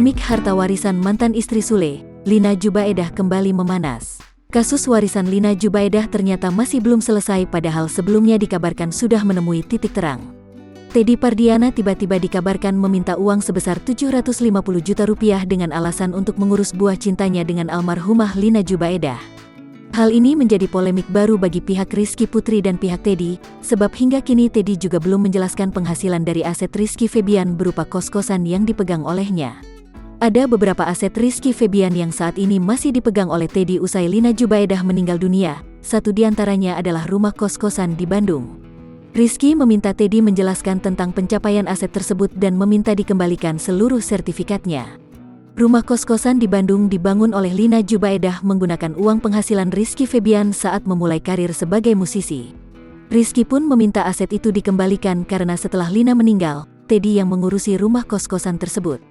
Polemik harta warisan mantan istri Sule, Lina Jubaedah kembali memanas. Kasus warisan Lina Jubaedah ternyata masih belum selesai padahal sebelumnya dikabarkan sudah menemui titik terang. Teddy Pardiana tiba-tiba dikabarkan meminta uang sebesar 750 juta rupiah dengan alasan untuk mengurus buah cintanya dengan almarhumah Lina Jubaedah. Hal ini menjadi polemik baru bagi pihak Rizky Putri dan pihak Teddy, sebab hingga kini Teddy juga belum menjelaskan penghasilan dari aset Rizky Febian berupa kos-kosan yang dipegang olehnya. Ada beberapa aset Rizky Febian yang saat ini masih dipegang oleh Teddy usai Lina Jubaedah meninggal dunia, satu diantaranya adalah rumah kos-kosan di Bandung. Rizky meminta Teddy menjelaskan tentang pencapaian aset tersebut dan meminta dikembalikan seluruh sertifikatnya. Rumah kos-kosan di Bandung dibangun oleh Lina Jubaedah menggunakan uang penghasilan Rizky Febian saat memulai karir sebagai musisi. Rizky pun meminta aset itu dikembalikan karena setelah Lina meninggal, Teddy yang mengurusi rumah kos-kosan tersebut.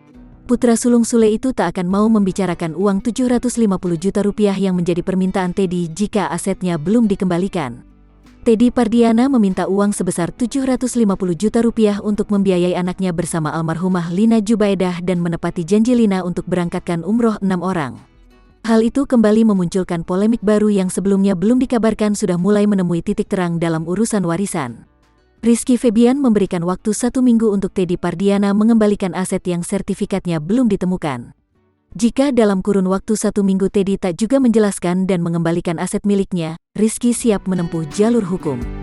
Putra sulung Sule itu tak akan mau membicarakan uang 750 juta rupiah yang menjadi permintaan Teddy jika asetnya belum dikembalikan. Teddy Pardiana meminta uang sebesar 750 juta rupiah untuk membiayai anaknya bersama almarhumah Lina Jubaedah dan menepati janji Lina untuk berangkatkan umroh 6 orang. Hal itu kembali memunculkan polemik baru yang sebelumnya belum dikabarkan sudah mulai menemui titik terang dalam urusan warisan. Rizky Febian memberikan waktu 1 minggu untuk Teddy Pardiana mengembalikan aset yang sertifikatnya belum ditemukan. Jika dalam kurun waktu 1 minggu Teddy tak juga menjelaskan dan mengembalikan aset miliknya, Rizky siap menempuh jalur hukum.